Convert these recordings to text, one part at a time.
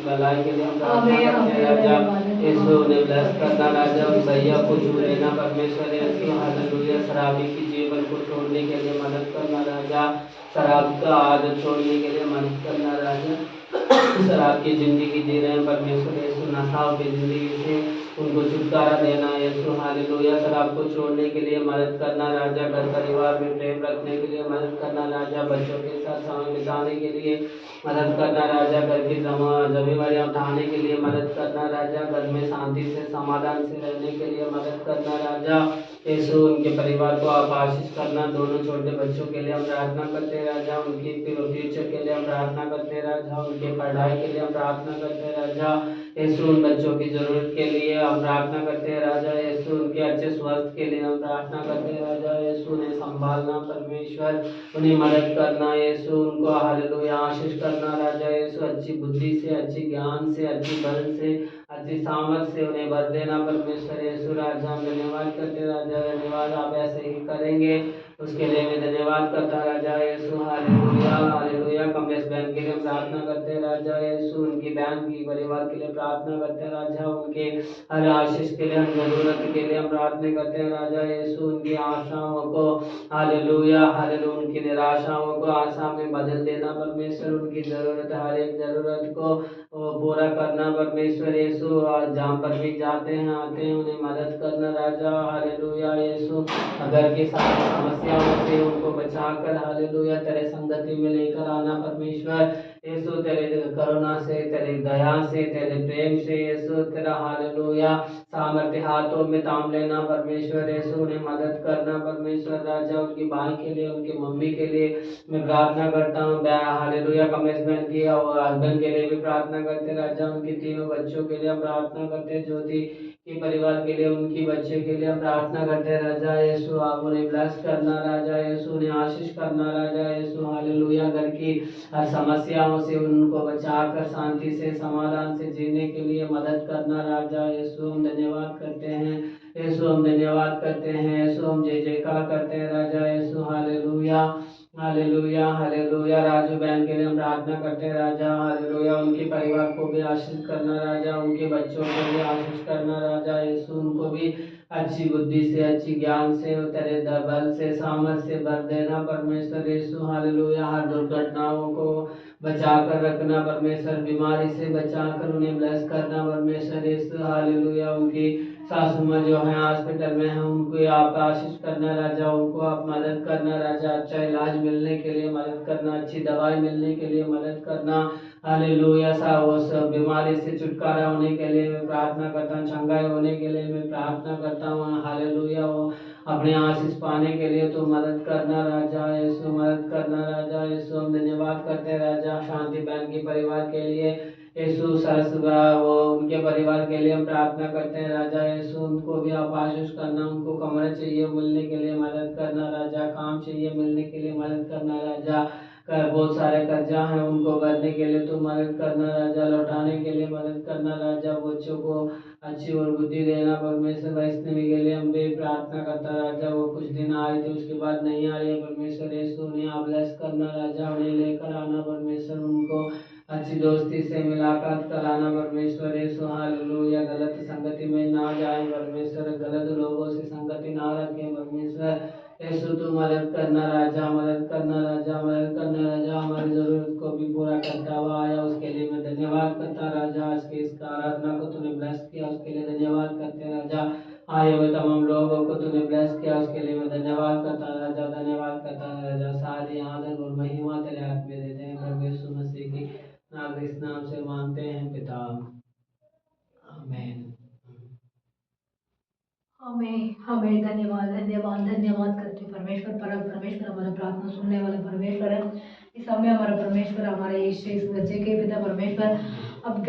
भलाई के लिए हम प्रार्थना करते हैं राजा। यीशु उन्हें ब्लेस करना राजा, उन भैया को छू लेना परमेश्वर यीशु, हालेलुया। शराबी की जीवन को छोड़ने के लिए मदद करना राजा, शराब का आदत छोड़ने के लिए मदद करना राजा। शराब की जिंदगी जी रहे हैं परमेश्वर यीशु, नशाओं की जिंदगी से उनको छुटकारा देना यीशु, हालेलुया। शराब को छोड़ने के लिए मदद करना राजा, घर परिवार में प्रेम रखने के लिए मदद करना राजा, बच्चों के साथ समय बिताने के लिए मदद करना राजा, घर की जिम्मेवारियां उठाने के लिए मदद करना राजा, घर में शांति से समाधान से रहने के लिए मदद करना राजा। यीशु उनके परिवार को आप आशीष करना, दोनों छोटे बच्चों के लिए हम प्रार्थना करते हैं राजा, उनकी फ्यूचर के लिए हम प्रार्थना करते हैं राजा, उनके पढ़ाई के लिए हम प्रार्थना करते हैं राजा। यीशु उन बच्चों की जरूरत के लिए हम प्रार्थना करते हैं राजा, यीशु उनके अच्छे स्वास्थ्य के लिए हम प्रार्थना करते हैं राजा। यीशु उन्हें संभालना परमेश्वर, उन्हें मदद करना यीशु, उनको हालेलुया आशीष करना राजा। यीशु अच्छी बुद्धि से, अच्छी ज्ञान से, अच्छी बल से, अच्छी सामर्थ से उन्हें भर देना परमेश्वर यीशु राजा। हम धन्यवाद करते राजा, धन्यवाद आप ऐसे ही करेंगे उसके लिए मैं धन्यवाद करता राजा यीशु, हालेलुया हालेलुया। कमलेश बहन के लिए हम प्रार्थना करते हैं राजा यीशु, उनकी बहन की परिवार के लिए प्रार्थना करते हैं राजा, उनके हर आशीष के लिए, हर जरूरत के लिए हम प्रार्थना करते हैं राजा यीशु। उनकी आशाओं को हालेलुया हालेलुया, उनकी निराशाओं को आशा में बदल देना परमेश्वर, उनकी जरूरत, हर एक जरूरत को पूरा करना परमेश्वर यीशु। जहाँ पर भी जाते हैं आते हैं उन्हें मदद करना राजा, हालेलुया यीशु। घर की सारी समस्याओं से उनको बचाकर हालेलुया तेरे संगति में लेकर आना परमेश्वर यीशु, तेरे करुणा से, तेरे दया से, तेरे प्रेम से यीशु, तेरा हालेलुया सामर्थ्य हाथों में थाम लेना परमेश्वर यीशु, उन्हें मदद करना परमेश्वर राजा। उनकी भाई के लिए, उनकी मम्मी के लिए मैं प्रार्थना करता हूँ हालेलुया। कमलेश बहन की और हस्बैंड के लिए भी प्रार्थना करते राजा, उनके तीनों बच्चों के लिए हम प्रार्थना करते, ज्योति के परिवार के लिए, उनकी बच्चे के लिए हम प्रार्थना करते राजा यीशु। आप उन्हें ब्लेस करना राजा यीशु, उन्हें आशीष करना राजा यीशु, हालेलुया। घर की हर समस्याओं से उनको बचाकर शांति से, समाधान से जीने के लिए मदद करना राजा यीशु। हम धन्यवाद करते हैं यीशु, हम धन्यवाद करते हैं यीशु, हम जय जयकार करते हैं राजा यीशु, हालेलुया हालेलुया हालेलुया। राजू बहन के लिए हम प्रार्थना करते हैं राजा, हालेलुया। उनके परिवार को भी आशीष करना राजा, उनके बच्चों को भी आशीष करना राजा यीशु, उनको भी अच्छी बुद्धि से, अच्छी ज्ञान से, तेरे बल से, सामर्थ से भर देना परमेश्वर यीशु, हालेलुया। हर दुर्घटनाओं को बचाकर रखना परमेश्वर, बीमारी से बचाकर उन्हें ब्लेस करना परमेश्वर यीशु, हालेलुया। उनकी सासू माँ जो है हॉस्पिटल में है उनको आप आशीष करना राजा, उनको आप मदद करना राजा, अच्छा इलाज मिलने के लिए मदद करना, अच्छी दवाई मिलने के लिए मदद करना, हालेलुया। सा उस बीमारी से छुटकारा होने के लिए मैं प्रार्थना करता हूँ, चंगाई होने के लिए मैं प्रार्थना करता हूँ, हालेलुया। वो अपने आशीष पाने के लिए तो मदद करना राजा यीशु, मदद करना राजा यीशु। हम धन्यवाद करते हैं राजा, शांति बहन के परिवार के लिए यीशु, सरस वो उनके परिवार के लिए हम प्रार्थना करते हैं राजा यीशु, उनको भी आप आशीष करना, उनको कमरे चाहिए मिलने के लिए मदद करना राजा, काम चाहिए मिलने के लिए मदद करना राजा, बहुत सारे कर्जा हैं उनको भरने के लिए तो मदद करना राजा, लौटाने के लिए मदद करना राजा, बच्चों को अच्छी और बुद्धि देना परमेश्वर। वैष्णवी के लिए हम भी प्रार्थना करता राजा, वो कुछ दिन आए थे उसके बाद नहीं आ रही है परमेश्वर यीशु, उन्हें आप ब्लेस करना राजा, उन्हें लेकर आना परमेश्वर, उनको अच्छी दोस्ती से मुलाकात कराना परमेश्वर यीशु, हालेलुया। गलत संगति में ना जाए परमेश्वर, गलत लोगों से संगति ना रखें परमेश्वर यीशु। तू मदद करना राजा, मदद करना राजा, मदद करना राजा। हमारी जरूरत को भी पूरा करता हुआ आया उसके लिए मैं धन्यवाद करता राजा। आज के इस आराधना को तूने ब्लेस किया उसके लिए धन्यवाद करते राजा। आए हुए तमाम लोगों को तूने ब्लेस किया उसके लिए मैं धन्यवाद करता राजा, धन्यवाद करता राजा। सारी आदर और महिमा तेरे हाथ में देते हैं प्रभु यीशु मसीह की नाम इस नाम से मांगते हैं पिता, आमीन। हमें हमें धन्यवाद धन्यवाद धन्यवाद करते परमेश्वर, परम परमेश्वर हमारा प्रार्थना सुनने वाला परमेश्वर है। इस समय हमारा परमेश्वर, हमारे यीशु इस बच्चे के पिता परमेश्वर, अब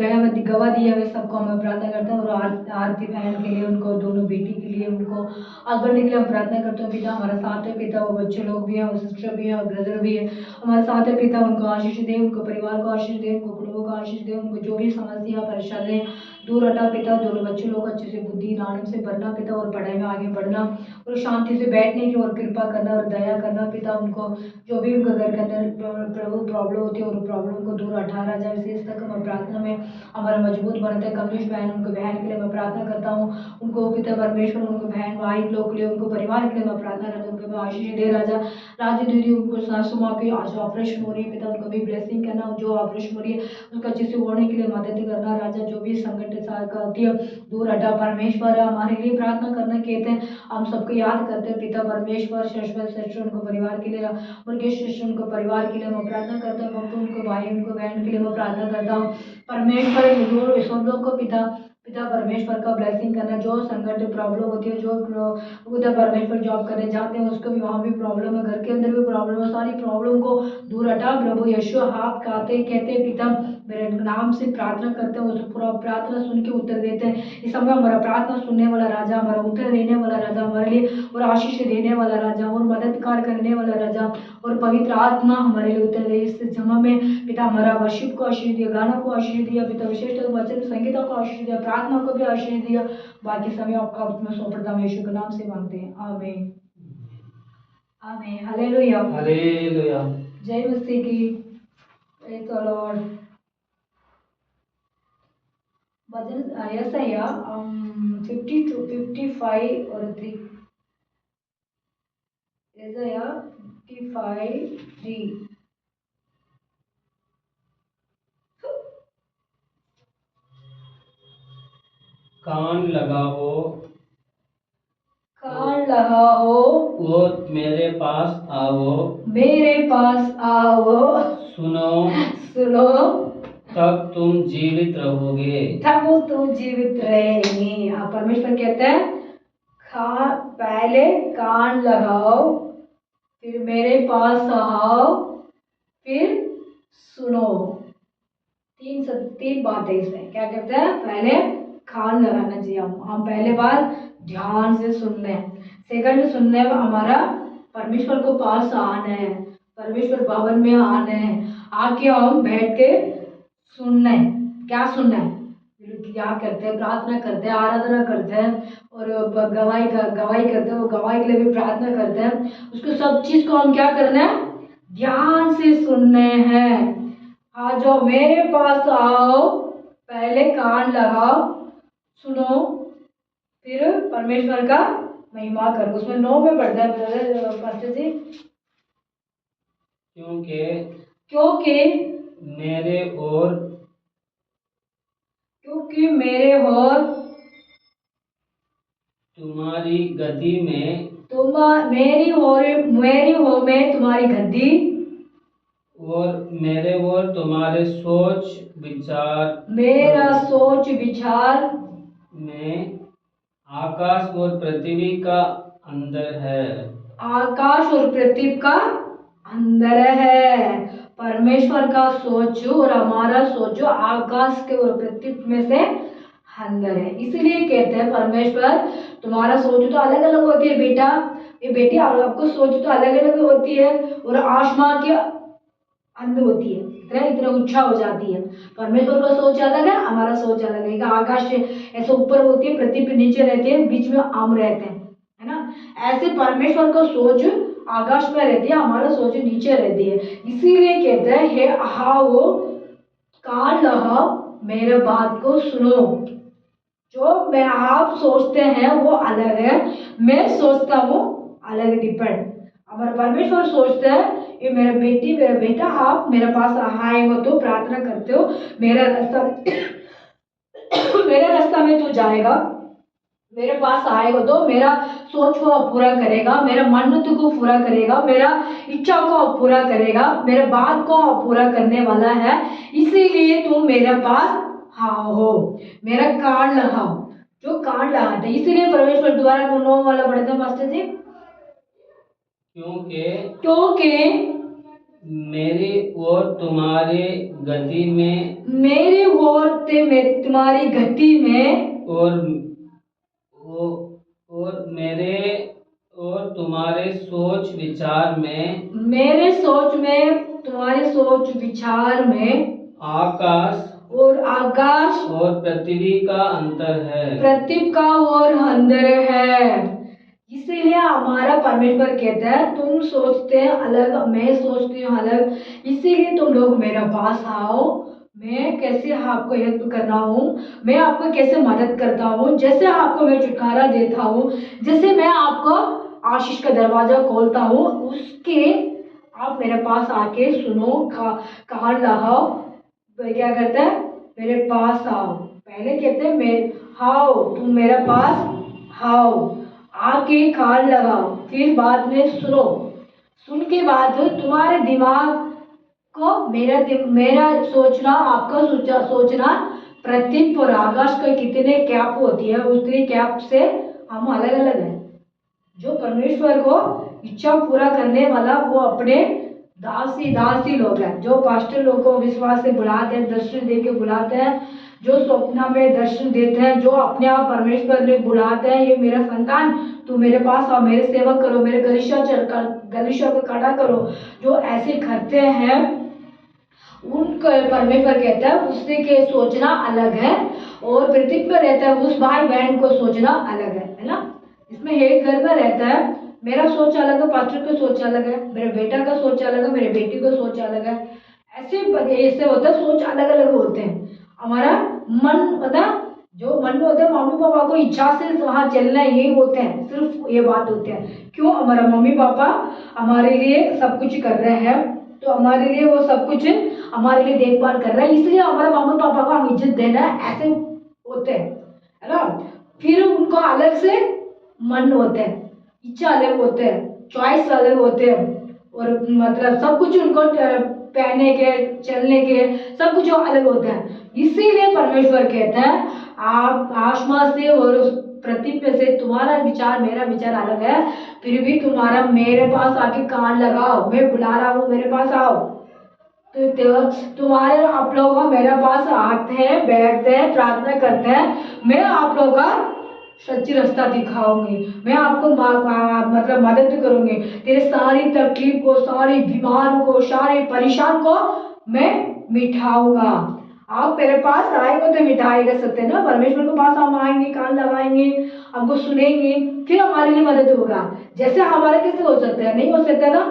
गवाह दिया हुए सबको हम प्रार्थना करते हैं, और आरती बहन के लिए, उनको दोनों बेटी के लिए, उनको हस्बैंड के लिए हम प्रार्थना करते हैं पिता। हमारा साथ है पिता, वो बच्चे लोग भी हैं, वो सिस्टर भी है और ब्रदर भी है, हमारे साथ है पिता। उनको आशीष दे, उनको परिवार को आशीष दे, उनको कुटुंबों को आशीष दे, उनको जो भी समस्या परेशानी दूर हटा पिता। दोनों बच्चे लोग अच्छे से बुद्धि नाम से भरना पिता, और पढ़ाई में आगे बढ़ना, और शांति से बैठने की और कृपा करना और दया करना पिता। उनको जो भी उनके घर के अंदर प्रभु प्रॉब्लम होती है और प्रॉब्लम को दूर हटा राजा। विशेष तक हम प्रार्थना में हमारा मजबूत बनते। कमलेश बहन, उनके बहन के लिए मैं प्रार्थना करता हूँ। उनको पिता परमेश्वर, उनको बहन भाई लोग के लिए, उनको परिवार के लिए मैं प्रार्थना करता हूँ। उनको मैं आशीष दे राजा। राजू दीदी, उनको सासू माँ की आज ऑपरेशन हो रही है पिता, उनको भी ब्लेसिंग करना। जो ऑपरेशन हो रही है उसको अच्छे से होने के लिए मदद करना राजा। जो भी संकट के साथ होती है दूर हटा परमेश्वर। हमारे लिए प्रार्थना करना कहते हैं, हम सबको याद करते हैं पिता परमेश्वर। शाश्वत सिस्टर, उनको परिवार के लिए, मुर्गेश सिस्टर, उनको परिवार के लिए मैं प्रार्थना करता हूँ। पप्पू, उनको भाई, उनको बहन के लिए मैं प्रार्थना करता हूँ। परमेश्वर सब लोग को पिता पिता परमेश्वर का ब्लेसिंग करना। जो संकट प्रॉब्लम होती है, जो पिता परमेश्वर जॉब करने जाते हैं उसको भी वहाँ भी प्रॉब्लम है, घर के अंदर भी प्रॉब्लम है, सारी प्रॉब्लम को दूर हटा प्रभु यीशु। आप कहते हैं पिता मेरे नाम से प्रार्थना करते हैं, वो तो पूरा प्रार्थना सुन के उत्तर देते हैं। इस समय हमारा प्रार्थना सुनने वाला राजा, हमारा उत्तर देने वाला राजा, हमारे लिए और आशीष देने वाला राजा और मददगार करने वाला राजा और पवित्र आत्मा हमारे लिए उत्तर दे। इस समय में पिता हमारा वर्शिप को आशीष दिया, गाना को आशीष दिया पिता, विशेष वचन संगीता को आशीष दिया, प्रार्थना को भी आशीष दिया। बाकी समय आपका मैं सौंपता हूं, यीशु के नाम से मांगते हैं, आमीन आमीन। Hallelujah hallelujah. जय मसीह की। Praise the Lord. भजन यशाया 52 55 और 3। यशाया 55 3। कान लगाओ, कान लगाओ, वो मेरे पास आओ, मेरे पास आओ, सुनो सुनो, तब तुम जीवित रहोगे। तब तुम जीवित रहेंगे। आप परमेश्वर कहते हैं पहले कान लगाओ, फिर मेरे पास आओ, फिर सुनो। तीन बातें इसमें क्या कहते हैं। पहले कान लगाना चाहिए, हम पहले बार ध्यान से सुनने, सेकंड सुनने में हमारा परमेश्वर को पास आना है, परमेश्वर भवन में आना है, आके हम बैठ के सुनना है। क्या सुनना है, क्या करते हैं, प्रार्थना करते हैं, आराधना करते हैं और गवाही करते हैं, वो गवाही के लिए भी प्रार्थना करते हैं। उसको सब चीज को हम क्या करना है, ध्यान से सुनने हैं। आ जाओ मेरे पास आओ, पहले कान लगाओ, सुनो, फिर परमेश्वर का महिमा करो। उसमें 9 में पढ़ता है ब्रदर पास्टर जी। क्योंकि मेरे और तुम्हारी गति में, मेरी हो में तुम्हारी गद्दी, और मेरे और तुम्हारे सोच विचार, मेरा सोच विचार में आकाश और पृथ्वी का अंदर है। आकाश और पृथ्वी का अंदर है। परमेश्वर का सोच और हमारा सोच आकाश के और पृथ्वी में से अंदर है। इसलिए कहते हैं परमेश्वर तुम्हारा सोच तो अलग अलग होती है बेटा, ये बेटी आपको सोच तो अलग अलग होती है और आसमान के अंदर होती है, इतना ऊंचा हो जाती है। परमेश्वर का सोच अलग है, हमारा सोच अलग है। आकाश ऐसे ऊपर होती है, पृथ्वी पे नीचे रहती है, बीच में हम रहते हैं, है ना। ऐसे परमेश्वर का सोच आकाश में रहती है, हमारा सोच नीचे रहती है। इसीलिए कहते हैं हे आओ कान लगाओ, मेरे बात को सुनो। जो मैं आप सोचते हैं वो अलग है, मैं सोचता हूँ अलग, डिपेंड। हमारा परमेश्वर सोचते हैं ये मेरा बेटी मेरा बेटा आप मेरे पास आए हो तो प्रार्थना करते हो, मेरा रास्ता मेरे रास्ता में तू जाएगा, मेरे पास आएगा तो मेरा सोच को पूरा करेगा, मेरा मन्नत को पूरा करेगा, मेरा इच्छा को पूरा करेगा, मेरे बात को पूरा करने वाला है। इसीलिए तुम मेरे पास आओ, मेरा कान लगाओ। जो कान लगाता है, इसीलिए परमेश्वर द्वारा 9 वाला पढ़ते हैं मास्टर जी। क्योंकि मेरी और तुम्हारे गति में, मेरी और तुम्हारी गति में, और मेरे और तुम्हारे सोच विचार में, मेरे सोच में तुम्हारे सोच विचार में आकाश और पृथ्वी का अंतर है, पृथ्वी का और अंदर है। इसीलिए हमारा परमेश्वर कहता है तुम सोचते हैं अलग, मैं सोचती हूँ अलग, इसीलिए तुम लोग मेरे पास आओ, मैं कैसे आपको हेल्प कर रहा हूँ, मैं आपको कैसे मदद करता हूँ, जैसे आपको मैं छुटकारा देता हूँ, जैसे मैं आपको आशीष का दरवाजा खोलता हूँ, उसके आप मेरे पास आके सुनो, कान लगाओ, क्या करते हैं, मेरे पास आओ। पहले कहते हैं मैं हाओ, तुम मेरे पास आओ, आके कान लगाओ, फिर बाद में सुनो, सुन के बाद तुम्हारे दिमाग को मेरा सोचना, आपका सोचना पृथ्वी और आकाश का कितने कैप होती है, उतनी कैप से हम अलग अलग हैं। जो परमेश्वर को इच्छा पूरा करने वाला वो अपने दासी लोग हैं, जो पास्टर लोग को विश्वास से बुलाते हैं, दर्शन दे के बुलाते हैं, जो स्वप्न में दर्शन देते हैं, जो अपने आप परमेश्वर में बुलाते हैं, ये मेरा संतान तू मेरे पास आओ, मेरे सेवा करो, मेरे गलिशा को खड़ा करो, जो ऐसे करते हैं उनको परमेश्वर कहता है उससे के सोचना अलग है, और पृथ्वी पर रहता है उस भाई बहन को सोचना अलग है ना। इसमें एक घर में रहता है, मेरा सोच अलग है, पास्टर का सोच अलग है, मेरे बेटा का सोच अलग है, मेरे बेटी का सोच अलग है, ऐसे होता है, सोच अलग अलग होते हैं। हमारा मन पता, जो मन में होता है, मम्मी पापा को इच्छा से वहाँ चलना है, यही होते हैं, सिर्फ ये बात होते हैं। क्यों? हमारा मम्मी पापा हमारे लिए सब कुछ कर रहे हैं, तो हमारे लिए वो सब कुछ हमारे लिए देखभाल कर रहा है, इसलिए हमारे मम्मी पापा को हम इज्जत देना है, ऐसे होते हैं, है ना। फिर उनको अलग से मन होते हैं, इच्छा अलग होते हैं, चॉइस अलग होते हैं, और मतलब सब कुछ उनको पहनने के, चलने के, सब कुछ अलग होता है। इसीलिए परमेश्वर कहता है आप आसमान से और उस पृथ्वी पे से तुम्हारा विचार मेरा विचार अलग है, फिर भी तुम्हारा मेरे पास आके कान लगाओ, मैं बुला रहा हूँ, मेरे पास आओ। तो तुम्हारे आप लोग मेरे पास आते हैं, बैठते हैं, प्रार्थना करते हैं, मैं आप लोगों का सच्ची रास्ता दिखाऊंगी, मैं आपको मतलब मदद करूंगी, तेरे सारी तकलीफ को, सारी बीमार को, सारे परेशान को मैं मिटाऊंगा। आप मेरे पास आएंगे तो मिटाएगा सकते हैं ना, परमेश्वर के पास हम आएंगे, कान लगाएंगे, हमको सुनेंगे, फिर हमारे लिए मदद होगा। जैसे हमारे कैसे हो सकता है, नहीं हो सकता ना,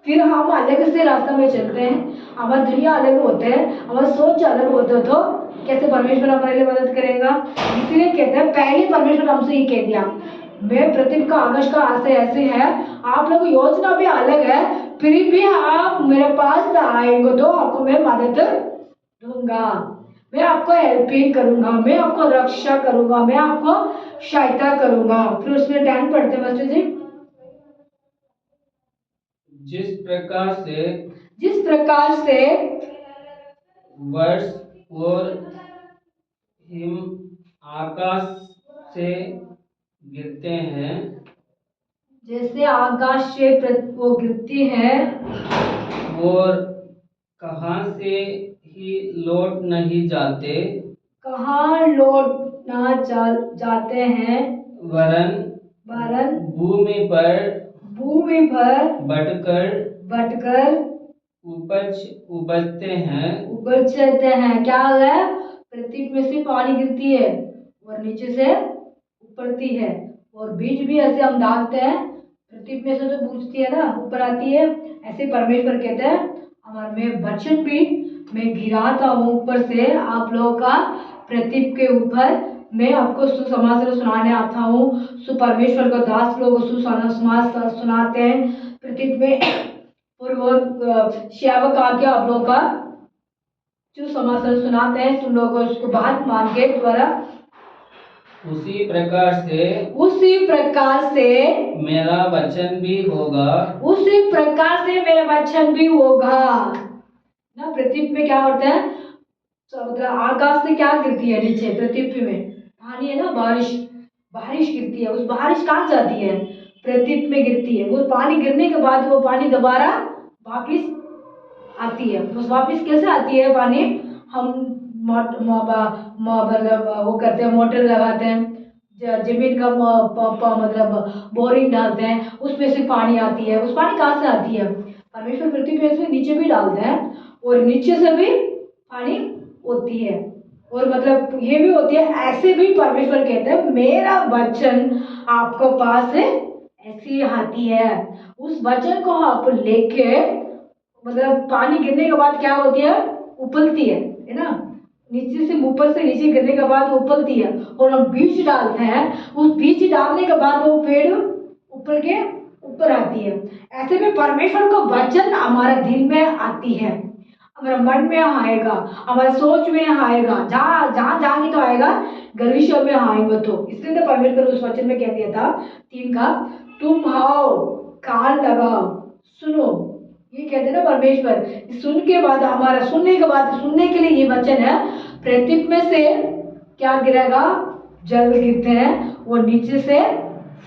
फिर हम अलग से रास्ता में चलते हैं, हमारी दुनिया अलग होते हैं, हमारी सोच अलग होते हो, तो कैसे परमेश्वर हमारे लिए मदद करेगा। इसलिए कहते हैं पहले परमेश्वर हमसे ही कह दिया, मैं पृथ्वी का आकाश का आशय ऐसे है, आप लोग योजना भी अलग है, फिर भी आप मेरे पास आएंगे तो आपको मैं मदद दूंगा, मैं आपको हेल्पिंग करूंगा, मैं आपको रक्षा करूंगा, मैं आपको सहायता करूंगा। फिर उसमें 10 पढ़ते मास्टर जी। जिस प्रकार से वर्ष और हिम आकाश से गिरते हैं, जैसे आकाश से वो गिरती है, और कहाँ से ही लौट नहीं जाते, कहाँ लौट ना जाते हैं, वरन भूमि पर बटकर उपजते हैं। क्या है? पृथ्वी में से पानी गिरती है और नीचे से उपड़ती है, और बीज भी ऐसे हम डालते हैं, पृथ्वी में से तो बूझती है ना, ऊपर आती है। ऐसे परमेश्वर कहते हैं हमारे में वचन भी मैं गिराता हूँ ऊपर से आप लोगों का पृथ्वी के ऊपर, मैं आपको सुसमाचार सुनाने आता हूँ। परमेश्वर को दास लोग सुसमाचार सुनाते हैं पृथ्वी में, और सेवक आके आप लोगों का सुसमाचार सुनाते हैं, तुम लोग उसको बात मान के द्वारा। उसी प्रकार से मेरा वचन भी होगा, उसी प्रकार से मेरा वचन भी होगा ना। पृथ्वी में क्या होता है, मतलब आकाश से क्या गिरती है, नीचे पृथ्वी में पानी है ना, बारिश गिरती है, उस बारिश कहाँ जाती है, पृथ्वी में गिरती है। वो पानी गिरने के बाद वो पानी दोबारा वापिस आती है। उस वापिस कैसे आती है पानी, हम मतलब वो करते हैं, मोटर लगाते हैं, जमीन का मतलब बोरिंग डालते हैं, उसमें से पानी आती है। उस पानी कहाँ से आती है, परमेश्वर पृथ्वी पे से नीचे भी डालते हैं, और नीचे से भी पानी होती है, और मतलब ये भी होती है। ऐसे भी परमेश्वर कहते हैं मेरा वचन आपको पास ऐसी आती है, उस वचन को आप लेके, मतलब पानी गिरने के बाद क्या होती है, उबलती है है ना, नीचे से ऊपर से नीचे गिरने के बाद वो पलती है और हम बीज डालते हैं, उस बीज डालने के बाद वो पेड़ ऊपर के ऊपर आती है। ऐसे में परमेश्वर का वचन हमारे दिल में आती है, हमारे मन में आएगा, हमारे सोच में आएगा, जहाँ जहाँ जाएंगे तो आएगा, भविष्य में आएगा। तो इसलिए तो परमेश्वर उस वचन में कह दिया था 3 का, तुम आओ कान लगाओ सुनो, ये कहते ना परमेश्वर। सुन के बाद हमारा सुनने के बाद, सुनने के लिए ये वचन है, पृथ्वी में से क्या गिरेगा, जल गिरते हैं, वो नीचे से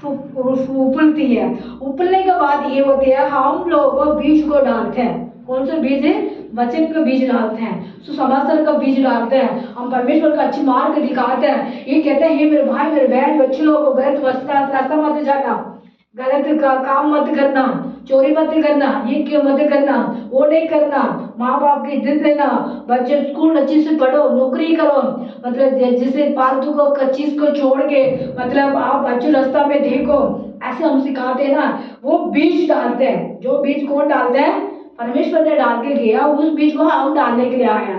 उपलती है, उपलने के बाद ये होती है, हम लोग बीज को डालते हैं। कौन सा बीज है, वचन का बीज डालते हैं, सुसमाचार का बीज डालते हैं, हम परमेश्वर का अच्छी मार्ग दिखाते हैं। ये कहते हैं, हे मेरे भाई मेरे बहन बच्चे लोगों को गलत रास्ता मत जाना, गलत काम मत करना, चोरी मत करना, ये क्यों मत करना, वो नहीं करना, माँ बाप की इज्जत देना, बच्चे स्कूल अच्छे से पढ़ो, नौकरी करो, मतलब जिसे फालतू को चीज को छोड़ के मतलब आप अच्छे रास्ता में देखो, ऐसे हम सिखाते हैं ना। वो बीज डालते हैं, जो बीज कौन डालते हैं, परमेश्वर ने डाल के गया, उस बीज को हम डालने के लिए आया।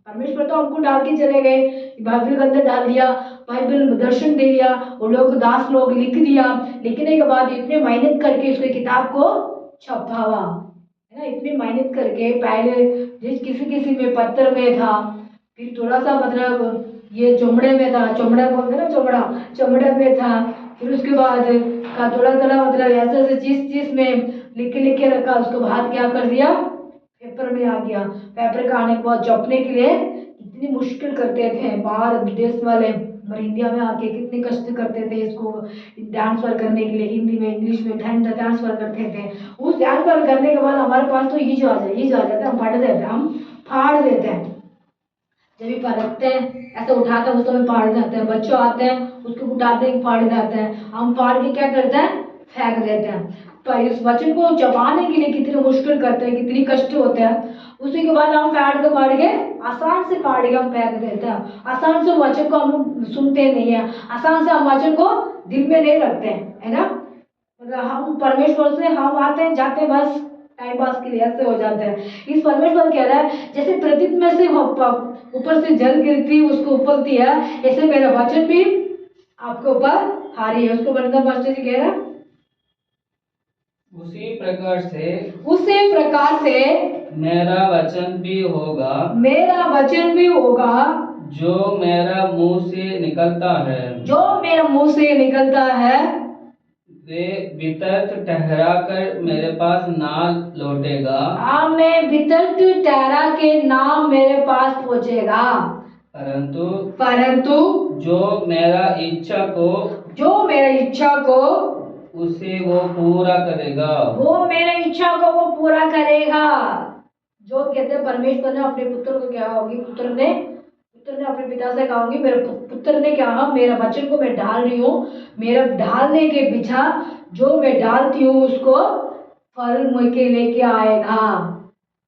परमेश्वर तो हमको डाल के चले गए, बाइबल के अंदर डाल दिया, बाइबल में दर्शन दे दिया, वो लोग दास लोग लिख दिया, लिखने के बाद इतने मेहनत करके उसके किताब को छपावा, है ना, इतनी मेहनत करके। पहले जिस किसी किसी में पत्थर में था, फिर थोड़ा सा मतलब ये चमड़े में था, चमड़ा बोलते ना, चमड़े में था, फिर उसके बाद का थोड़ा थोड़ा मतलब ऐसे ऐसे चीज में लिख के रखा, उसके बाद क्या कर दिया, पेपर में आ गया। पेपर का आने के बाद छपने के लिए इतनी मुश्किल करते थे बाहर विदेश वाले, हमारे इंडिया में आके कितने कष्ट करते थे इसको ट्रांसफर करने के लिए, हिंदी में इंग्लिश में ट्रांसफर करते थे। उस ट्रांसफर करने के बाद हमारे पास तो ये जो आ जाता है, हम पढ़ देते हैं, हम फाड़ देते हैं, जब भी पढ़ते हैं ऐसे उठाते हैं, उस समय फाड़ जाते हैं, बच्चों आते हैं उसको उठाते हैं फाड़ जाते हैं, हम फाड़ के क्या करते हैं, फेंक देते हैं। पर इस वचन को चबाने के लिए कितनी मुश्किल करते हैं, कितनी कष्ट होते हैं, उसी के बाद हम फाड़ के आसान से फाड़ के हम फेंक देते हैं। आसान से वचन को हम सुनते नहीं है, आसान से हम वचन को दिल में नहीं रखते हैं, है ना। मतलब हम परमेश्वर से हम आते हैं जाते हैं, बस टाइम पास के लिए ऐसे हो जाते हैं। इस परमेश्वर कह रहा है, जैसे पृथ्वी में से ऊपर से जल गिरती उसको उपलती है, ऐसे मेरा वचन भी आपके ऊपर हारी है। उसको बंदा मास्टर जी कह रहा है, उसी प्रकार से मेरा वचन भी होगा जो मेरा मुंह से निकलता है, वे वितर्क ठहरा कर मेरे पास ना लौटेगा। मैं वितर्क ठहरा के नाम मेरे पास पहुंचेगा, परंतु जो मेरा इच्छा को उसे वो पूरा करेगा, वो पूरा करेगा। जो कहते हैं परमेश्वर ने अपने पुत्र को क्या होगी, पुत्र ने अपने पिता से कहा होगी, मेरे पुत्र ने क्या कहा, मेरा वचन को मैं डाल रही हूँ, मेरा डालने के पीछा जो मैं डालती हूँ उसको फल मुझे लेके आएगा।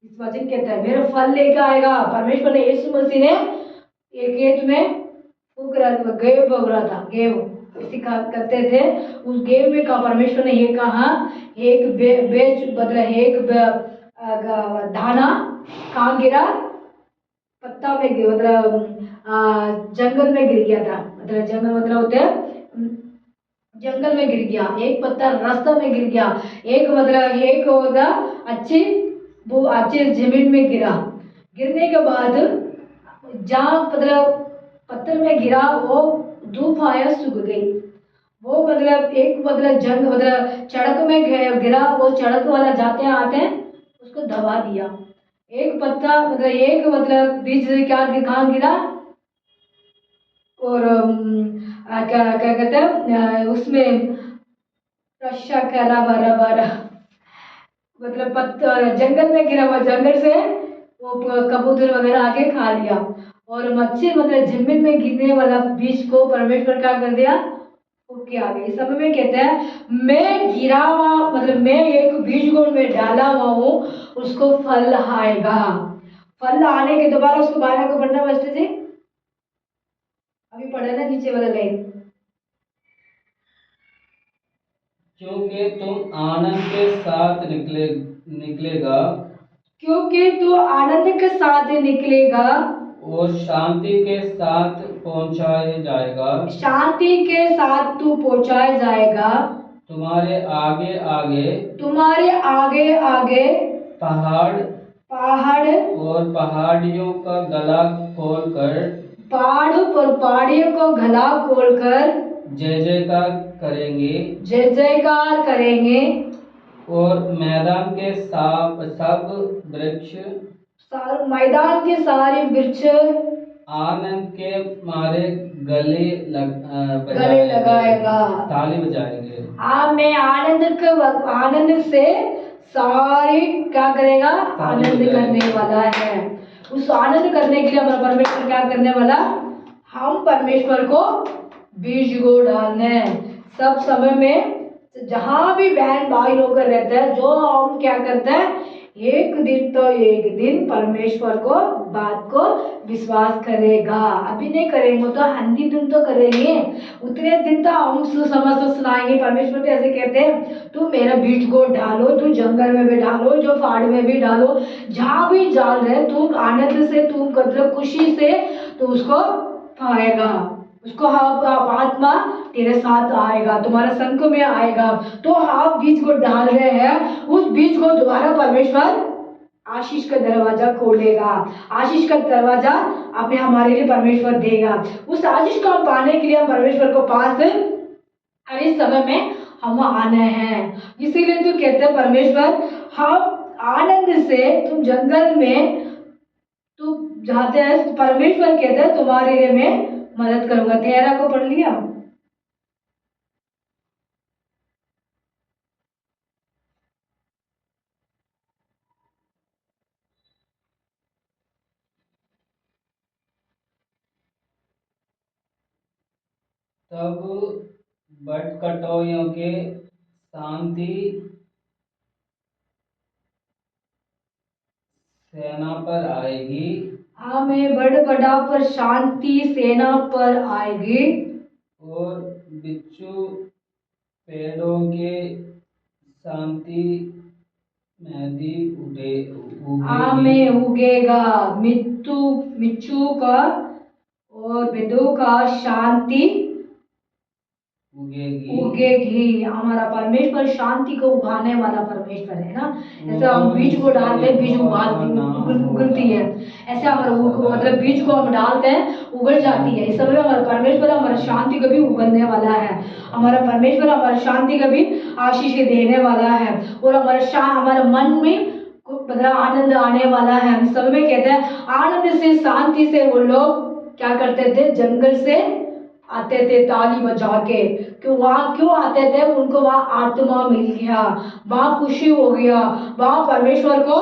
इस वचन कहता है मेरा फल लेके आएगा। परमेश्वर ने, यीशु मसीह ने एक खेत में फूक रहा था, गेहूं बोग रहा था, गेहूं इसी करते थे, उस गेहूं में कहा परमेश्वर ने ये कहा, एक एक दाना कहाँ गिरा, पत्ता में मतलब जंगल में गिर गया था, मतलब जंगल मतलब होते हैं जंगल में गिर गया, एक पत्ता रास्ता में गिर गया, एक मतलब एक होता अच्छे जमीन में गिरा, गिरने के बाद जहाँ मतलब पत्थर में गिरा वो धूप आया सूख गई, वो मतलब एक मतलब जंग मतलब सड़क में गिरा, वो सड़क वाला जाते आते हैं उसको दबा दिया। एक पत्ता मतलब एक मतलब बीज से क्या कहाँ गिरा, और क्या क्या कहते हैं उसमें रशा करा बरा मतलब पत्थर जंगल में गिरा हुआ, जंगल से वो कबूतर वगैरह आके खा लिया, और मच्छी मतलब जमीन में गिरने वाला बीज को परमेश्वर क्या कर दिया, ओके आ गई। इस समय में कहते हैं मैं गिरा हुआ मतलब मैं एक बीज को मैं डाला हुआ हूँ, उसको फल आएगा, फल आने के दोबारा उसको 12 को पढ़ना मास्टर जी, अभी पढ़ा ना नीचे वाला लाइन, क्योंकि तुम आनंद के साथ निकलेगा, क्योंकि तू आनंद के साथ निकलेगा, और शांति के साथ पहुंचाया जाएगा। शांति के साथ तू पहुंचाया जाएगा। तुम्हारे आगे आगे तुम्हारे आगे आगे पहाड़ पहाड़ और पहाड़ियों का गला खोलकर पहाड़ पर पहाड़ियों को गला खोलकर जय जयकार करेंगे। जय जयकार करेंगे। और मैदान के सब वृक्ष मैदान के सारे वृक्ष आनंद के मारे गले लगाएगा, ताली बजाएंगे। मैं आनंद से सारी क्या करेगा, आनंद करने वाला है। उस आनंद करने के लिए हमारा परमेश्वर क्या करने वाला, हम परमेश्वर को बीज को डालना है। सब समय में जहाँ भी बहन भाई लोग रहते हैं, जो हम क्या करते हैं, एक दिन तो एक दिन परमेश्वर को बात को विश्वास करेगा। अभी नहीं करेंगे तो हिंदी दिन तो करेंगे, उतने दिन तो हम सुसमाचार सुनाएंगे। परमेश्वर तो ऐसे कहते हैं, तू मेरा बीज को डालो, तू जंगल में भी डालो, जो पहाड़ में भी डालो, जहाँ भी डाल रहे तू आनंद से, तू मतलब खुशी से तू उसको पाएगा। उसको आत्मा तेरे साथ आएगा, तुम्हारे संग में आएगा। तो आप बीज को डाल रहे हैं, उस बीज को दोबारा परमेश्वर आशीष का दरवाजा खोलेगा, आशीष का दरवाजा आपने हमारे लिए परमेश्वर देगा। उस आशीष को हम पाने के लिए हम परमेश्वर को पास इस समय में हम आने हैं। इसीलिए तो कहते हैं परमेश्वर, हम आनंद से, तुम जंगल में तुम जाते हैं, परमेश्वर कहते हैं तुम्हारे लिए मैं मदद करूंगा। 13 को पढ़ लिया। तब बटकटोइयों के शांति सेना पर आएगी। हमें बड़ा पर शांति सेना पर आएगी। और बिच्छू पेड़ों के शांति मेहंदी हमें उगेगा। मिच्छू का और बिदु का शांति उगेगी। हमारा परमेश्वर शांति को उगाने वाला परमेश्वर है ना। ऐसे हम बीज को डालते हैं, बीज उगलती है। ऐसे हमारा मतलब बीज को हम डालते हैं, उगल जाती है। इस समय हमारा परमेश्वर हमारा शांति को भी उगलने वाला है। हमारा परमेश्वर हमारा शांति को भी आशीष देने वाला है। और हमारा मन में मतलब आनंद आने वाला है। हम सब में कहते हैं, आनंद से, शांति से वो लोग क्या करते थे, जंगल से आते थे ताली बजा के। क्यों आते थे, उनको वहाँ आत्मा मिल गया, वहाँ खुशी हो गया, वहाँ परमेश्वर को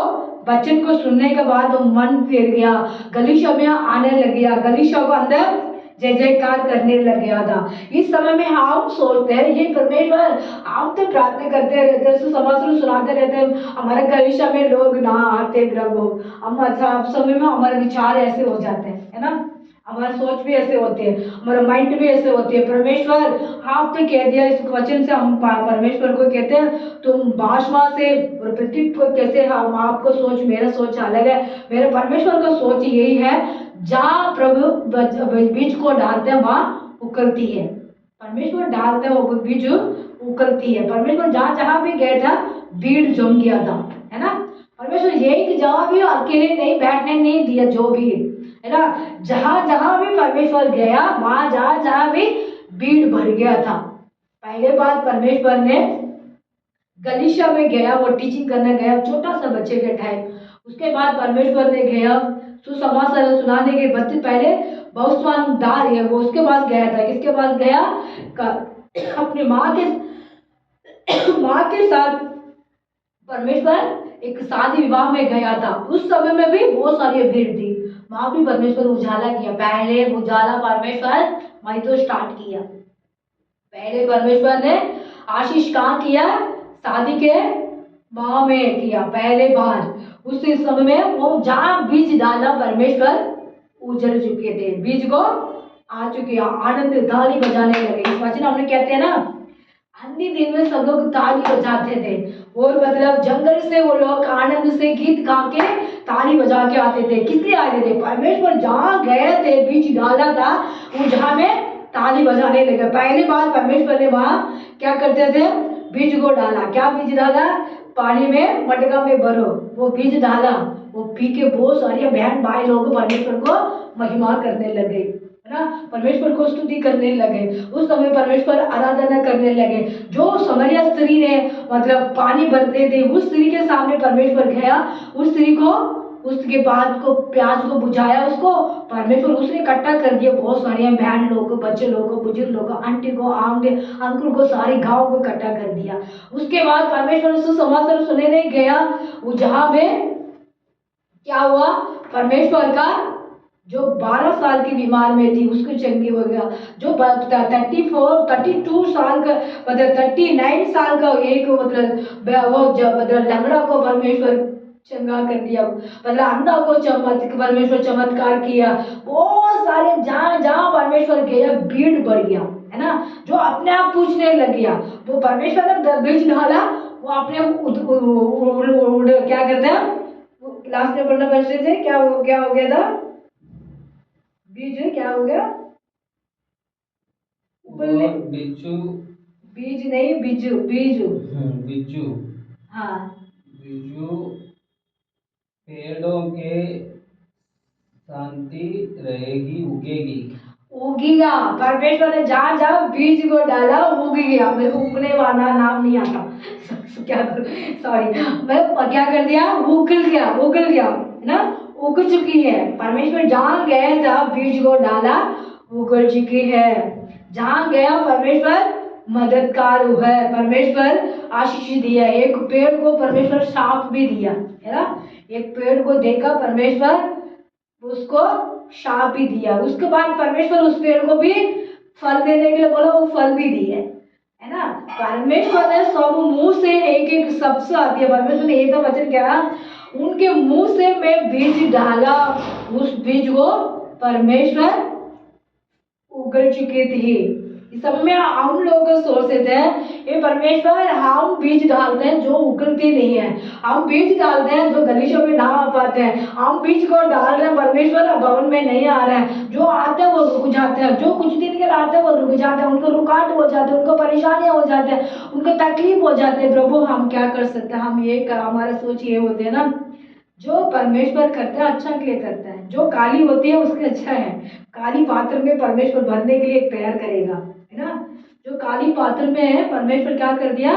वचन को सुनने के बाद वो मन फिर गया, गलीशा में आने लग गया, गलीशा को अंदर जय जयकार करने लग गया था। इस समय में हम सोचते हैं, ये परमेश्वर, हम तो प्रार्थना करते रहते हैं, समाचार सुनाते रहते हैं, हमारे गलीशा में लोग ना आते प्रभु। हम अच्छा समय में हमारे विचार ऐसे हो जाते हैं, है ना, हमारा सोच भी ऐसे होती है, हमारा माइंड भी ऐसे होती है। परमेश्वर आपने कह दिया इस वचन से, हम परमेश्वर को कहते हैं, तुम भाषा से और पृथ्वी को कैसे, हम आपको सोच, मेरा सोच अलग है, मेरे परमेश्वर का सोच यही है, जहाँ प्रभु बीज को डालते हैं वहाँ उकलती है। परमेश्वर डालते हैं वो बीज उकलती है। परमेश्वर जहाँ जहाँ भी गया था भीड़ जम गया था, है ना। परमेश्वर यही कि जहाँ भी अकेले नहीं बैठने नहीं दिया, जो भी है ना, जहाँ जहाँ भी परमेश्वर गया वहाँ जहाँ जहाँ भी भीड़ भर गया था। पहले बात परमेश्वर ने गलीशा में गया, वो टीचिंग करने गया, छोटा सा बच्चे के टाइम। उसके बाद परमेश्वर ने गया सुसमाचार सुनाने के बच्चे, पहले भविष्यवाणी दार है वो उसके पास गया था। किसके पास गया, अपनी माँ के साथ परमेश्वर एक शादी विवाह में गया था। उस समय में भी बहुत सारी भीड़ थी, वहां भी परमेश्वर उजाला किया। पहले उजाला परमेश्वर वही तो स्टार्ट किया। पहले परमेश्वर ने आशीष कहाँ किया, शादी के माँ में किया पहले बार। उस समय में वो जहाँ बीज डाला परमेश्वर उजल चुके थे, बीज को आ चुके, आनंद ताली बजाने लगे। इस वचन हमने कहते हैं ना, अन्य दिन में सब लोग ताली बजाते थे, और मतलब जंगल से वो लोग आनंद से गीत गा के ताली बजा के आते थे। किस लिए आते थे? परमेश्वर जहाँ गए थे, बीज डाला था, वो जहाँ में ताली बजाने लगे। पहली बार परमेश्वर ने वहाँ क्या करते थे? बीज को डाला। क्या बीज डाला? पानी में मटका में भरो, वो बीज डाला, वो पी के बहुत सारी बहन भाई लोग परमेश्वर को महिमा करने लगे, है ना, परमेश्वर को स्तुति करने लगे। उस समय परमेश्वर आराधना करने लगे। जो समरिया स्त्री ने मतलब पानी भरते थे, उस स्त्री के सामने परमेश्वर गया, उस स्त्री को, उसके बाद को प्याज को बुझाया, उसको परमेश्वर उसने इकट्ठा कर दिया। बहुत सारे बहन लोग को, बच्चे लोग को, बुजुर्ग लोग को, आंटी को, अंकुल को, सारे गांव को इकट्ठा कर दिया। उसके बाद परमेश्वर उस समाचार सुनने गया, वो जहाँ में क्या हुआ? परमेश्वर का जो 12 साल की बीमार में थी उसको चंगी हो गया। जो 32 साल का मतलब 39 साल का एक मतलब वो मतलब लंगड़ा को परमेश्वर चंगा कर दिया, मतलब अंधा को परमेश्वर चमत्कार किया। बहुत सारे जहाँ जहाँ परमेश्वर गया भीड़ बढ़ गया, है ना, जो अपने आप पूछने लग गया। वो परमेश्वर ने बीज डाला, वो अपने क्या करते हैं, लास्ट में पढ़ना बच्चे थे, क्या हो गया था? बीज क्या हो गया? बिच्छू, बीज नहीं, बिजू, बीजू, बिच्छू, हाँ, बिच्छू पेड़ों के शांति रहेगी, उगेगी, उगेगा। परमेश्वर ने जहाँ जहाँ बीज को डाला उग गया। मेरे को उगने वाला नाम नहीं आता क्या सॉरी, मैं क्या कर दिया? उगल गया ना, उग चुकी है। परमेश्वर जहाँ गया था बीज को डाला, उगल चुकी है। जहाँ गया परमेश्वर मददगार है, परमेश्वर आशीष दिया। एक पेड़ को परमेश्वर साप भी दिया, है ना, एक पेड़ को देखा परमेश्वर, उसको शाप भी दिया। उसके बाद परमेश्वर उस पेड़ को भी फल देने के लिए बोला, वो फल भी दिए, है ना। परमेश्वर ने सब मुंह से एक एक शब्द आती है। परमेश्वर ने एक वचन क्या, उनके मुंह से मैं बीज डाला, उस बीज को परमेश्वर उगल चुके थे। इस सब में हम लोग सोचते थे ये परमेश्वर, हम बीज डालते हैं जो उगलती नहीं है, हम बीज डालते हैं जो गलीचों में ना आ पाते हैं, हम बीज को डाल रहे हैं परमेश्वर भवन में नहीं आ रहे हैं, जो आते हैं वो रुक जाते हैं, जो कुछ दिन के आते हैं वो रुक जाते हैं, उनको रुकावट हो जाते हैं, उनको परेशानियां हो जाते हैं, उनको तकलीफ हो जाते हैं। प्रभु हम क्या कर सकते हैं? हम ये हमारा सोच ये होते हैं ना, जो परमेश्वर करता है अच्छा के लिए करता है, जो काली होती है उसके अच्छा है। काली पात्र में परमेश्वर भरने के लिए तैयार करेगा, है ना। जो काली पात्र में है परमेश्वर क्या कर दिया?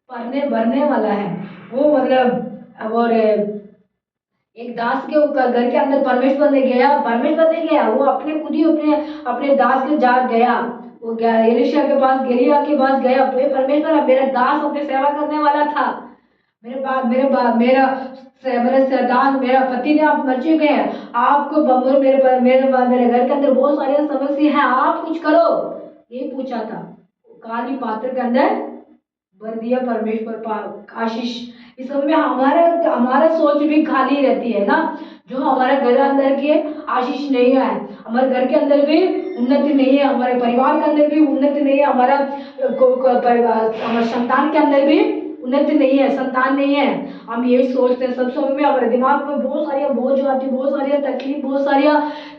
भरने वाला है वो, मतलब और एक दास के घर के अंदर परमेश्वर ने गया, परमेश्वर नहीं गया, वो अपने खुद ही अपने दास के जा गया। वो गया एलिशा के पास, गेलिया के पास गया। परमेश्वर मेरा दास अपने सेवा करने वाला था, मेरे दास, मेरा पति ने आप मर चुके हैं, आपको मेरे घर के अंदर बहुत सारी समस्या है, आप कुछ करो, ये पूछा था। काली पात्र के अंदर भर दिया परमेश्वर आशीष। इस समय हमारा सोच भी खाली रहती है ना, जो हमारे घर अंदर की आशीष नहीं है, हमारे घर के अंदर भी उन्नति नहीं है, हमारे परिवार के अंदर भी उन्नति नहीं है, हमारे संतान के अंदर भी उन्नति नहीं है, संतान नहीं है। हम यही सोचते हैं, सब समय में हमारे दिमाग में बहुत सारी बोझ आती, बहुत सारी तकलीफ, बहुत सारी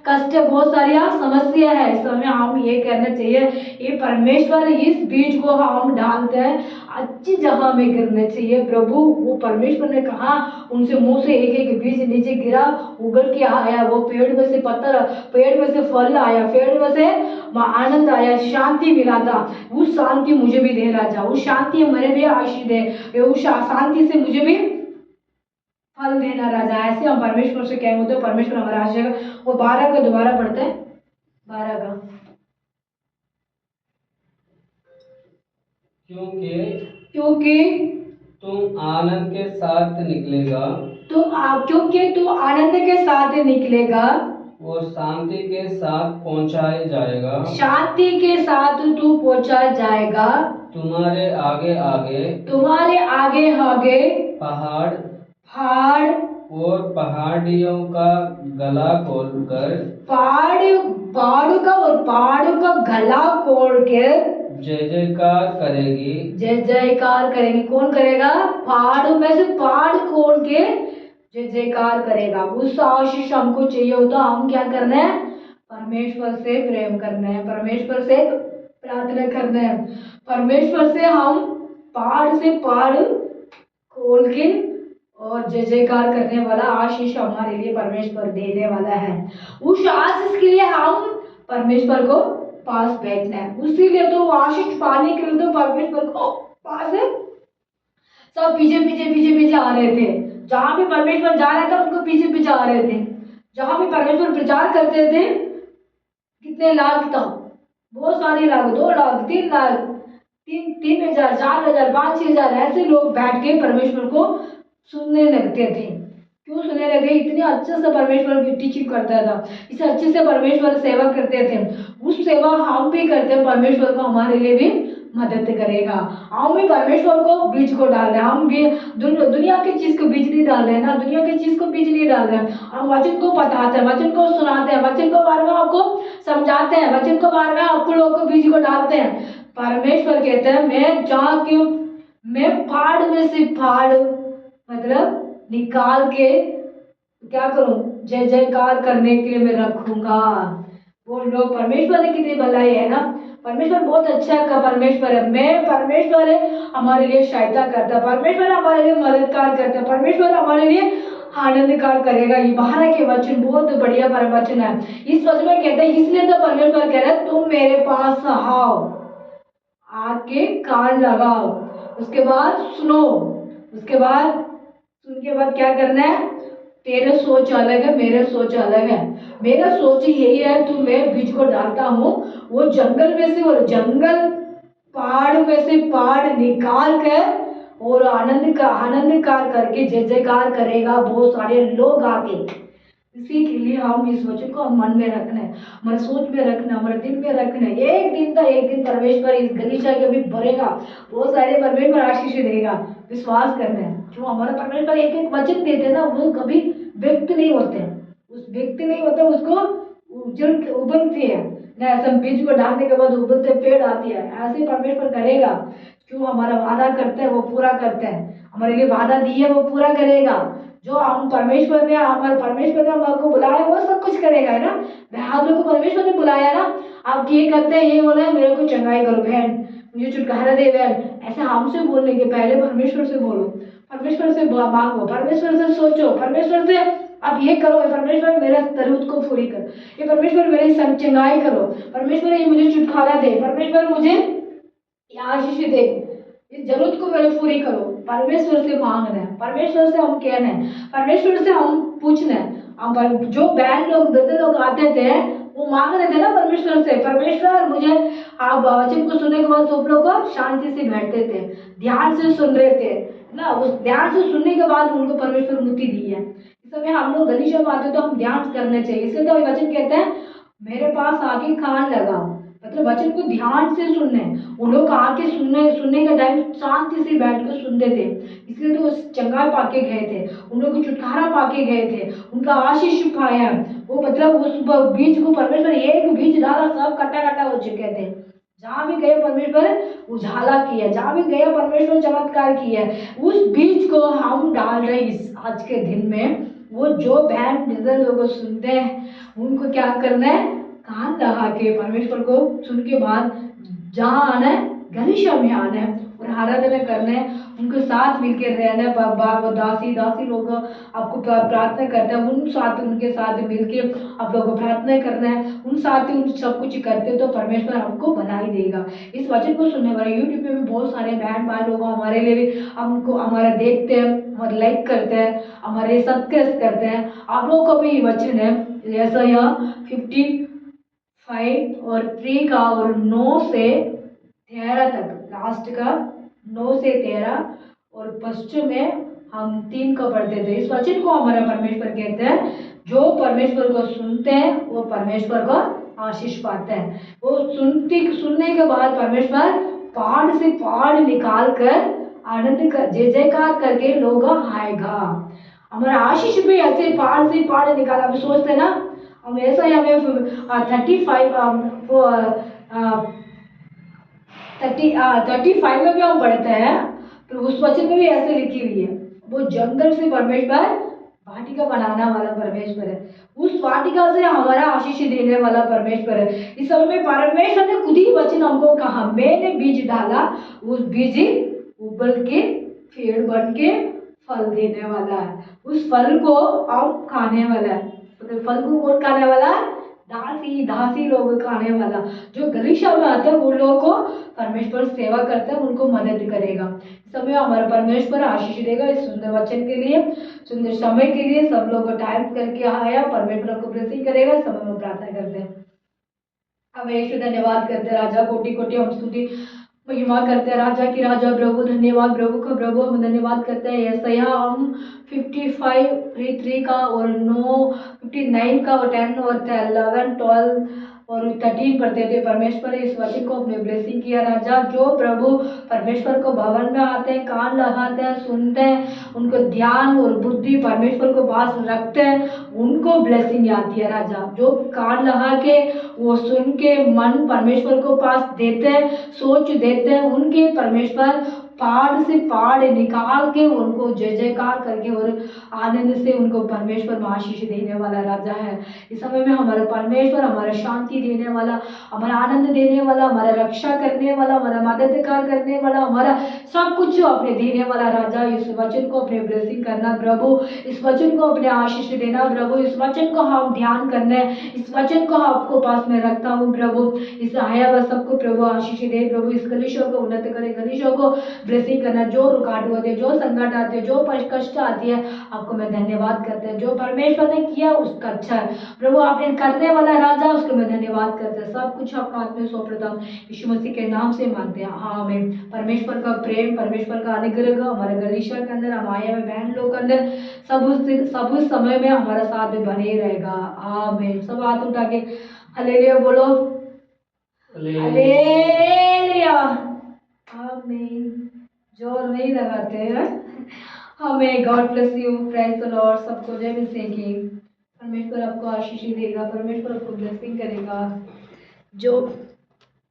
कष्ट, बहुत सारी समस्या है। इस समय हम ये कहना चाहिए, ये परमेश्वर इस बीज को हम डालते हैं अच्छी जगह में गिरने चाहिए। प्रभु वो परमेश्वर ने कहा, उनसे मुंह से एक एक बीज नीचे गिरा, उगल के आया, वो पेड़ में से पत्थर, पेड़ में से फल आया, पेड़ में से आनंद आया, शांति मिला था। उस शांति मुझे भी दे राजा, उस शांति मेरे भी आशीष दे, उस शांति से मुझे भी फल देना राजा। ऐसे हम परमेश्वर से कहेंगे तो परमेश्वर हमारा आशीष। वो 12 का दोबारा पढ़ते हैं, 12 का। क्योंकि तुम आनंद के साथ निकलेगा, क्योंकि तू आनंद के साथ निकलेगा और शांति के साथ पहुंचाया जाएगा, शांति के साथ तू पहुंचाया जाएगा। तुम्हारे आगे आगे पहाड़ और पहाड़ियों का गला खोलकर, पहाड़ों का गला खोल के जय जयकार करेगी। कौन करेगा? पहाड़ों में से पहाड़ खोल के जय जयकार करेगा। उस आशीष हमको चाहिए होता, हम क्या करना है, परमेश्वर से प्रेम करना है, परमेश्वर से प्रार्थना करना है, परमेश्वर से हम पहाड़ से पहाड़ खोल के और जय जयकार करने वाला आशीष हमारे लिए परमेश्वर देने वाला है। उस आशीष के लिए हम परमेश्वर को पास बैठना है, उसीलिए तो आशीष पाने के लिए तो परमेश्वर को पास है। सब पीछे पीछे पीछे पीछे आ रहे थे, जहां भी परमेश्वर जा रहा था उनको पीछे पीछे आ रहे थे। जहां भी परमेश्वर प्रचार करते थे, कितने लाख था, बहुत सारे लाख, 2 लाख 3 लाख, 3,000 4,000 5,000 ऐसे लोग बैठ के परमेश्वर को सुनने लगते थे। क्यों सुनने लगे, इतने अच्छे से परमेश्वर की टीचिंग करता था, इस अच्छे से परमेश्वर सेवा करते थे। उस सेवा हम भी करते हैं, परमेश्वर को हमारे लिए भी मदद करेगा। हम भी परमेश्वर को बीज को डाल रहे हैं, हम भी दुनिया की चीज को बीज नहीं डाल रहे हैं ना, दुनिया की चीज को बीज नहीं डाल रहे हैं। हम वचन को बताते हैं, वचन को सुनाते हैं, वचन को बार बार आपको समझाते हैं, वचन को बार बार आपको लोगों को बीज को डालते हैं। परमेश्वर कहते हैं मैं जहाँ क्यों, मैं फाड़ में से फाड़ मतलब निकाल के क्या करूं, जय जयकार करने के लिए मैं रखूंगा। वो लोग, परमेश्वर ने कितनी भलाई है ना, परमेश्वर बहुत अच्छा का परमेश्वर है। मैं परमेश्वर है हमारे लिए सहायता करता है, परमेश्वर हमारे लिए मददगार करता है, परमेश्वर हमारे लिए आनंदकार करेगा। ये बाहर के वचन बहुत बढ़िया वचन है। इस वचन में कहते हैं, इसलिए तो परमेश्वर कह रहा है तुम मेरे पास आओ, आके कान लगाओ, उसके बाद सुनो, उसके बाद सुन के बाद क्या करना है, तेरे सोच अलग है, मेरे सोच अलग है। मेरा सोच यही है, तू मैं बीज को डालता हूँ, वो जंगल में से, वो जंगल पहाड़ में से पहाड़ निकाल कर और आनंदकार करके जय जयकार करेगा बहुत सारे लोग आके। इसी के लिए हम इस वचन को हम मन में रखना है, हमारे सोच में रखना, हमारे दिल में रखना है। एक दिन परमेश्वर इस गलीचा के भी भरेगा, बहुत सारे परमेश्वर आशीष देगा। विश्वास करना है, जो हमारा परमेश्वर एक एक वचन देते ना, वो कभी व्यक्त नहीं होते, उस व्यक्त नहीं होता, उसको उबलती है ना, ऐसा बीज को डालने के बाद उबलते पेड़ आती है, ऐसे परमेश्वर करेगा। क्यों, हमारा वादा करते हैं वो पूरा करते हैं, हमारे लिए वादा दी है वो पूरा करेगा। जो हम परमेश्वर ने हमको बुलाया वो सब कुछ करेगा, है ना। आप लोग को परमेश्वर ने बुलाया ना, आप ये करते हैं, ये बोले मेरे को चंगाई करो बहन, मुझे छुटकारा दे बहन, ऐसा हमसे बोलने के पहले परमेश्वर से बोलो, परमेश्वर से मांगो, परमेश्वर से सोचो, परमेश्वर से आप ये करो, परमेश्वर मेरा जरूरत को पूरी कर, ये परमेश्वर मेरी चंगाई करो, परमेश्वर ये मुझे छुटकारा दे, परमेश्वर मुझे आशीष दे, इस जरूरत को मेरे पूरी करो। परमेश्वर से मांगना है, परमेश्वर से हम कहना है, परमेश्वर से हम पूछना है। हम जो बैन लोग दर्द लोग आते थे वो मांग रहे थे ना परमेश्वर से, परमेश्वर मुझे, आप वचन को सुनने के बाद सब लोग को शांति से बैठते थे, ध्यान से सुन रहे थे ना, उस ध्यान से सुनने के बाद उनको परमेश्वर मुक्ति दी है। इस समय हम लोग गलीचा में आते तो हम ध्यान करने चाहिए, इसलिए तो वचन कहते हैं मेरे पास आके कान लगाओ, मतलब वचन को ध्यान से सुनने। उन लोग आके सुनने का टाइम शांति से बैठ कर सुनते थे, इसलिए तो चंगाई पाके गए थे, उन लोग को छुटकारा पाके गए थे, उनका आशीष पाया। वो मतलब उस बीज को परमेश्वर एक बीज डाला, सब कट्टा कट्टा हो चुके थे। जहाँ भी गए परमेश्वर उजाला किया, जहाँ भी गया परमेश्वर चमत्कार किया। उस बीज को हम डाल रहे इस आज के दिन में। वो जो बहन जिधर लोग सुनते हैं उनको क्या करना है, कान लगा के परमेश्वर को सुन के बाद जहाँ आना है, गलीचा में आना है और आराधना करना है, उनके साथ मिलकर रहना है। बाबा दासी लोग आपको प्रार्थना करते हैं, उन साथ उनके साथ मिलकर आप लोगों को प्रार्थना करना है, उन साथ ही उन सब कुछ करते तो परमेश्वर आपको बना ही देगा। इस वचन को सुनने वाले यूट्यूब पे भी बहुत सारे बहन भाई लोग हमारे लिए भी हमको हमारा देखते हैं, हमारे लाइक करते हैं, हमारे सब्सक्राइब करते हैं। आप लोगों को भी वचन है, जैसा यहाँ 55 और 3 का और 9 से 13 तक, लास्ट का 9 से 13 और पश्चिम में हम 3 को पढ़ते थे। इस वचन को हमारा परमेश्वर कहते हैं, जो परमेश्वर को सुनते हैं वो परमेश्वर को आशीष पाते हैं। वो सुनने के बाद परमेश्वर पहाड़ से पहाड़ निकाल कर आनंद कर जय जयकार करके लोग आएगा। हमारा आशीष भी ऐसे पहाड़ से पहाड़ निकाला। अभी सोचते हैं ना, हम ऐसा ही हमें 35 में भी हम पढ़ते हैं, तो उस वचन में भी ऐसे लिखी हुई है, वो जंगल से परमेश्वर वाटिका बनाना वाला परमेश्वर है, उस वाटिका से हमारा आशीष देने वाला परमेश्वर है। इस समय में परमेश्वर ने खुद ही वचन हमको कहा, मैंने बीज डाला, उस बीज उबल के पेड़ बन के फल देने वाला है, उस फल को आप खाने वाला है। तो फल को कौन खाने वाला है? दासी लोग खाने वाला। जो गलीशा में आते हैं वो लोगों को परमेश्वर सेवा करते हैं, उनको मदद करेगा। इस समय हमारा परमेश्वर आशीष देगा। इस सुंदर वचन के लिए, सुंदर समय के लिए सब लोग टाइम करके आया, परमेश्वर को ब्लेसिंग करेगा। समय में प्रार्थना करते हैं। हम यीशु धन्यवाद करते हैं राजा, कोटि कोटि हम स्तुति महिमा करते हैं राजा की राजा प्रभु, धन्यवाद प्रभु का प्रभु, हम धन्यवाद करते हैं। यशाया हम 55:3 का और 59 का और 10 और 11 12 और 13 पढ़ते थे। परमेश्वर इस वचन को अपने ब्लेसिंग किया राजा। जो प्रभु परमेश्वर को भवन में आते हैं, कान लगाते हैं, सुनते हैं, उनको ध्यान और बुद्धि परमेश्वर को पास रखते हैं, उनको ब्लेसिंग आती है राजा। जो कान लगा के वो सुन के मन परमेश्वर को पास देते हैं, सोच देते हैं, उनके परमेश्वर पहाड़ से पहाड़ निकाल के उनको जय जयकार करके और आनंद से उनको परमेश्वर में आशीष देने वाला राजा है। इस समय में हमारा परमेश्वर हमारा शांति देने वाला, हमारा आनंद देने वाला, हमारा रक्षा करने वाला, हमारा मददगार करने वाला, हमारा सब कुछ अपने देने वाला राजा। इस वचन को अपने ब्लेसिंग करना प्रभु, इस वचन को अपने आशीष देना प्रभु, इस वचन को हम ध्यान करना, इस वचन को आपको पास में रखता हूँ प्रभु। इस आया हुआ सबको प्रभु आशीष दे प्रभु, इस कलिशों को उन्नत करे, कलिशों को ब्लेसिंग करना। जो रुकावट होते, जो संकट आते, जो कष्ट आती है, आपको मैं धन्यवाद करते हैं। जो परमेश्वर ने किया उसका अच्छा है प्रभु, आपने करने वाला राजा, उसको मैं धन्यवाद करते हैं। सब कुछ आपका हाथ में सौंपता हूँ, यीशु मसीह के नाम से मांगते हैं, आमीन। परमेश्वर का प्रेम, परमेश्वर का अनुग्रह हमारे गलीशा के अंदर, हमारे में बहन लोग के अंदर सब उस समय में हमारा साथ में बने रहेगा, आमीन। सब हाथ उठा के हालेलुया बोलो, हालेलुया, आमीन। जोर नहीं लगाते हैं हमें। God bless you, praise the Lord. सबको जय मसीह की। परमेश्वर आपको आशीष देगा, परमेश्वर आपको ब्लेसिंग करेगा। जो